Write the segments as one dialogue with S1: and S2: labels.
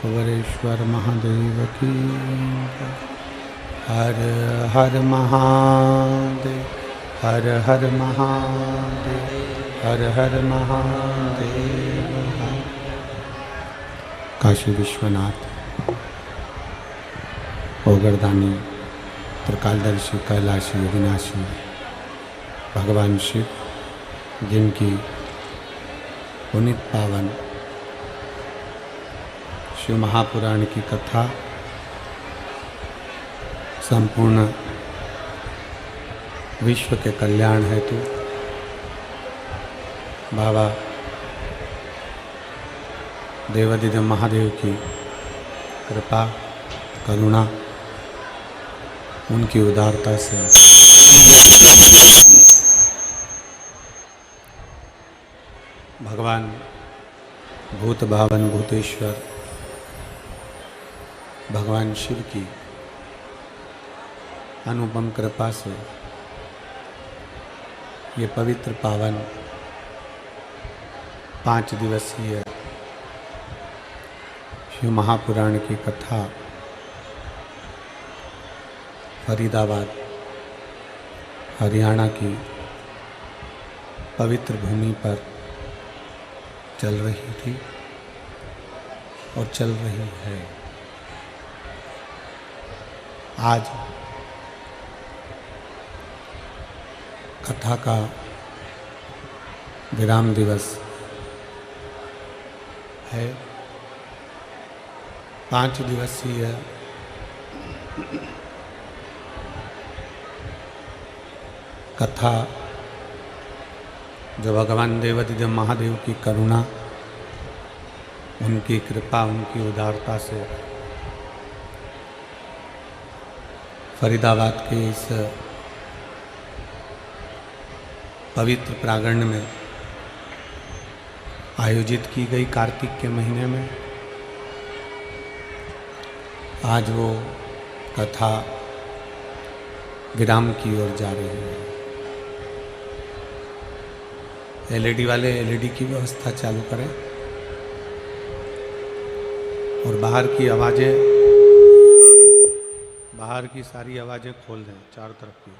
S1: कुंवरेश्वर महादेव की जय। हर हर महादेव, हर हर महादेव, हर हर महादेव। काशी विश्वनाथ, ओगरदानी, त्रिकालदर्शी, कैलाशी, अविनाशी भगवान शिव, जिनकी पुनीत पावन शिव महापुराण की कथा संपूर्ण विश्व के कल्याण हेतु बाबा देवाधिदेव महादेव की कृपा करुणा, उनकी उदारता से भगवान भूत भावन भूतेश्वर भगवान शिव की अनुपम कृपा से ये पवित्र पावन 5 दिवसीय शिव महापुराण की कथा फरीदाबाद हरियाणा की पवित्र भूमि पर चल रही थी और चल रही है। आज कथा का विराम दिवस है। 5 दिवसीय कथा जो भगवान देवाधिदेव महादेव की करुणा, उनकी कृपा, उनकी उदारता से फरीदाबाद के इस पवित्र प्रांगण में आयोजित की गई कार्तिक के महीने में आज वो कथा विराम की ओर जा रही है। एलईडी वाले एलईडी की व्यवस्था चालू करें और बाहर की सारी आवाजें खोल दें, चारों तरफ की।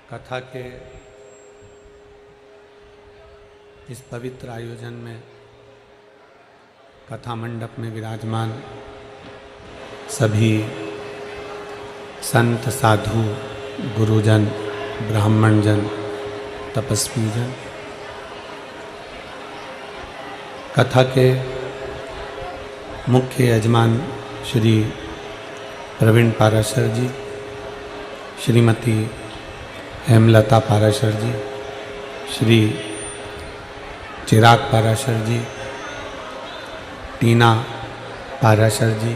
S1: कथा के इस पवित्र आयोजन में कथा मंडप में विराजमान सभी संत, साधु, गुरुजन, ब्राह्मणजन, तपस्वी जन, कथा के मुख्य यजमान श्री प्रवीण पाराशर जी, श्रीमती हेमलता पाराशर जी, श्री चिराग पाराशर जी, टीना पाराशर जी,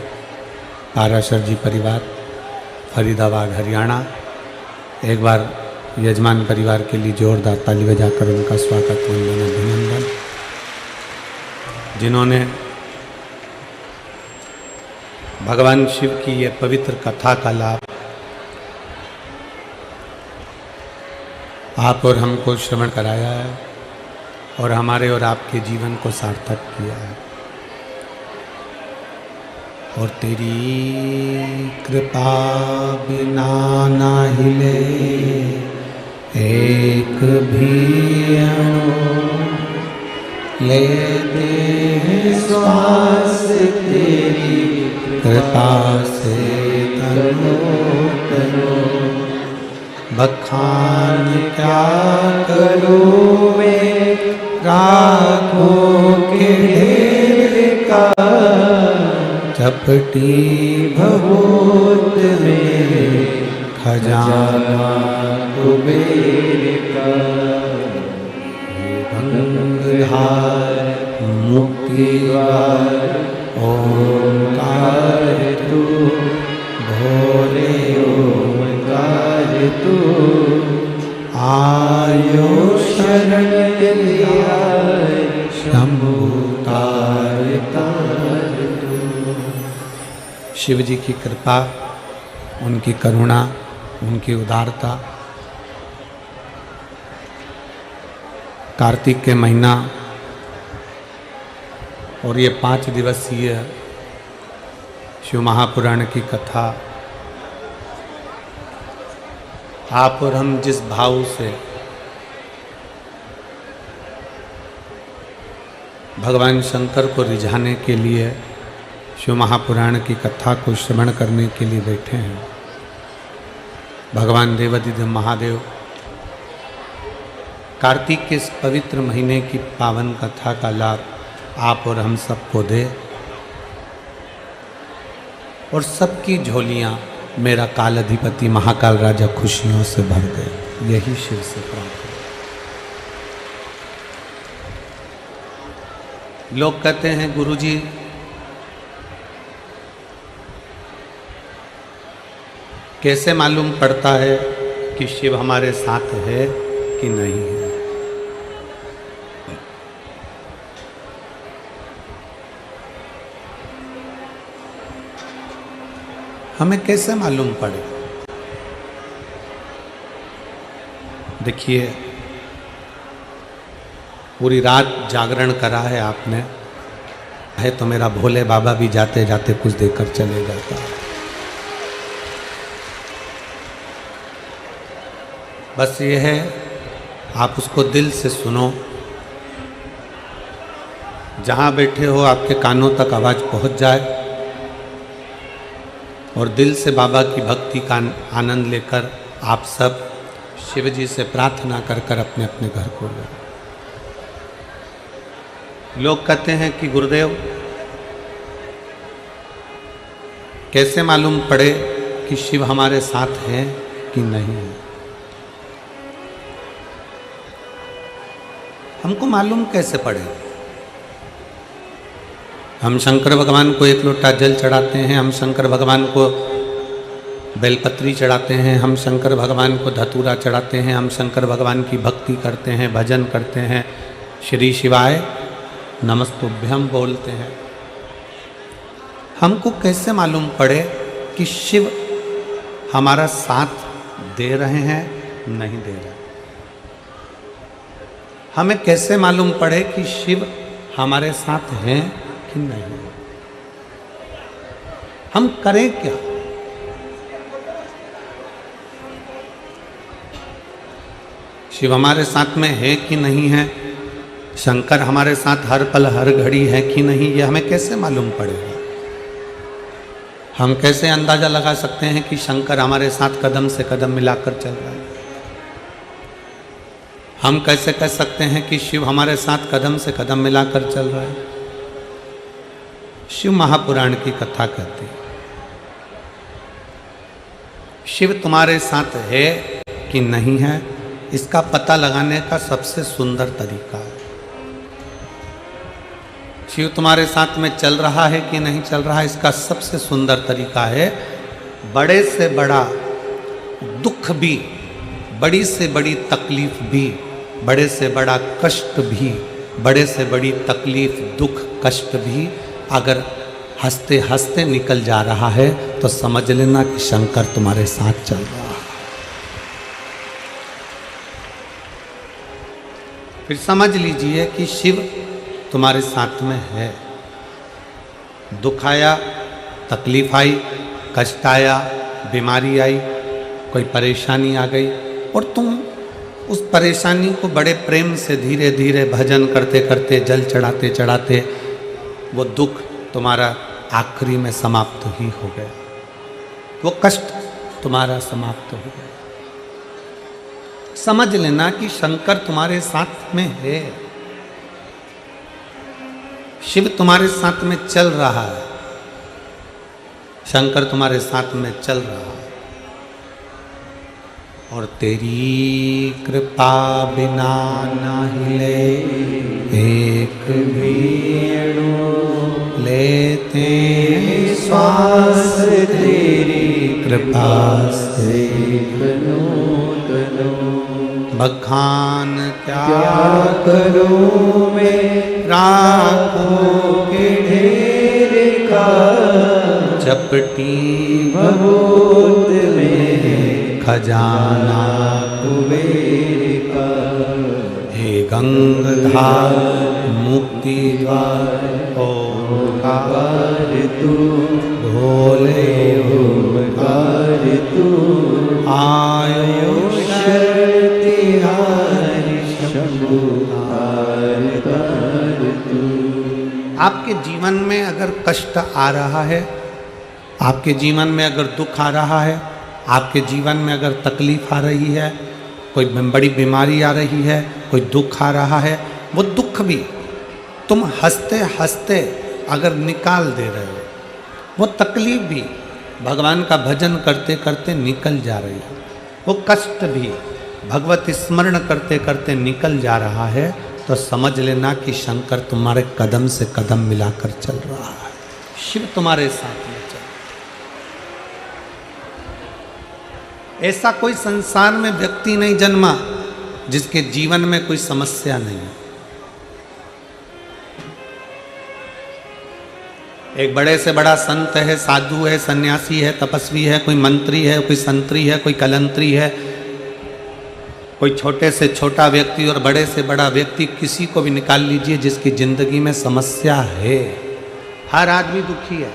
S1: पाराशर जी परिवार, फरीदाबाद हरियाणा। एक बार यजमान परिवार के लिए जोरदार ताली बजाकर उनका स्वागत, वंदन, अभिनंदन। जिन्होंने भगवान शिव की ये पवित्र कथा का लाभ आप और हमको श्रवण कराया है और हमारे और आपके जीवन को सार्थक किया है। और तेरी कृपा बिना ना हिले एक भी अणु, लेते हैं श्वास तेरी कृपा से तनो तनो। बखान क्या करूँ मैं राखों के ढेर का, चपटी भभूत में खजाना कुबेर का। गंगाधार मुक्तिद्वार ओंकार तू, भोले ओंकार तू। आयो शरण लिया शंभु तार तार तू। शिव जी की कृपा, उनकी करुणा, उनकी उदारता, कार्तिक के महीना और ये 5 दिवसीय शिव महापुराण की कथा आप और हम जिस भाव से भगवान शंकर को रिझाने के लिए शिव महापुराण की कथा को श्रवण करने के लिए बैठे हैं, भगवान देवाधिदेव महादेव कार्तिक के इस पवित्र महीने की पावन कथा का लाभ आप और हम सबको दे और सबकी झोलियां मेरा काल अधिपति महाकाल राजा खुशियों से भर दे, यही शिव से प्रार्थना। लोग कहते हैं गुरुजी कैसे मालूम पड़ता है कि शिव हमारे साथ है कि नहीं है। हमें कैसे मालूम पड़े? देखिए, पूरी रात जागरण करा है आपने, है तो मेरा भोले बाबा भी जाते जाते कुछ देकर चले जाता है। बस ये है, आप उसको दिल से सुनो, जहाँ बैठे हो आपके कानों तक आवाज़ पहुँच जाए और दिल से बाबा की भक्ति का आनंद लेकर आप सब शिव जी से प्रार्थना कर कर अपने अपने घर को लो। लोग कहते हैं कि गुरुदेव कैसे मालूम पड़े कि शिव हमारे साथ है कि नहीं है। हमको मालूम कैसे पड़े? हम शंकर भगवान को 1 लोटा जल चढ़ाते हैं, हम शंकर भगवान को बेलपत्री चढ़ाते हैं, हम शंकर भगवान को धतूरा चढ़ाते हैं, हम शंकर भगवान की भक्ति करते हैं, भजन करते हैं, श्री शिवाय नमस्तुभ्यम बोलते हैं। हमको कैसे मालूम पड़े कि शिव हमारा साथ दे रहे हैं नहीं दे रहे? हमें कैसे मालूम पड़े कि शिव हमारे साथ हैं कि नहीं? हम करें क्या? शिव हमारे साथ में है कि नहीं है, शंकर हमारे साथ हर पल हर घड़ी है कि नहीं, ये हमें कैसे मालूम पड़ेगा? हम कैसे अंदाजा लगा सकते हैं कि शंकर हमारे साथ कदम से कदम मिलाकर चल रहा है? हम कैसे कह सकते हैं कि शिव हमारे साथ कदम से कदम मिलाकर चल रहा है? शिव महापुराण की कथा कहती है, शिव तुम्हारे साथ है कि नहीं है, इसका पता लगाने का सबसे सुंदर तरीका है। शिव तुम्हारे साथ में चल रहा है कि नहीं चल रहा है, इसका सबसे सुंदर तरीका है, बड़े से बड़ा दुख भी, बड़ी से बड़ी तकलीफ भी, बड़े से बड़ा कष्ट भी, बड़े से बड़ी तकलीफ दुख कष्ट भी अगर हंसते हंसते निकल जा रहा है तो समझ लेना कि शंकर तुम्हारे साथ चल रहा है। फिर समझ लीजिए कि शिव तुम्हारे साथ में है। दुख आया, तकलीफ आई, कष्ट आया, बीमारी आई, कोई परेशानी आ गई और तुम उस परेशानी को बड़े प्रेम से धीरे धीरे भजन करते करते, जल चढ़ाते चढ़ाते वो दुख तुम्हारा आखिरी में समाप्त ही हो गया, वो कष्ट तुम्हारा समाप्त हो गया। समझ लेना कि शंकर तुम्हारे साथ में है, शिव तुम्हारे साथ में चल रहा है, शंकर तुम्हारे साथ में चल रहा है। और तेरी कृपा बिना न हिले एक भी अणु, लेते श्वास तेरी कृपा से बखान क्या करूं मैं राखों के ढेर का, चपटी भभूत में खजाना कुबेर का। हे गंगधार मुक्ति द्वार ओंकार तू भोले ओंकार तू आयो शक्तिहारी शंभु तू। आपके जीवन में अगर कष्ट आ रहा है, आपके जीवन में अगर दुख आ रहा है, आपके जीवन में अगर तकलीफ आ रही है, कोई बड़ी बीमारी आ रही है, कोई दुख आ रहा है, वो दुख भी तुम हंसते हंसते अगर निकाल दे रहे हो, वो तकलीफ भी भगवान का भजन करते करते निकल जा रही है, वो कष्ट भी भगवत स्मरण करते करते निकल जा रहा है, तो समझ लेना कि शंकर तुम्हारे कदम से कदम मिलाकर चल रहा है, शिव तुम्हारे साथ में चल। ऐसा कोई संसार में व्यक्ति नहीं जन्मा जिसके जीवन में कोई समस्या नहीं है। एक बड़े से बड़ा संत है, साधु है, सन्यासी है, तपस्वी है, कोई मंत्री है, कोई संतरी है, कोई कलंतरी है, कोई छोटे से छोटा व्यक्ति और बड़े से बड़ा व्यक्ति, किसी को भी निकाल लीजिए जिसकी जिंदगी में समस्या है। हर आदमी दुखी है,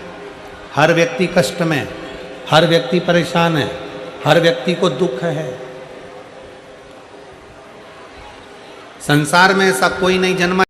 S1: हर व्यक्ति कष्ट में, हर व्यक्ति परेशान है, हर व्यक्ति को दुख है। संसार में ऐसा कोई नहीं जन्मा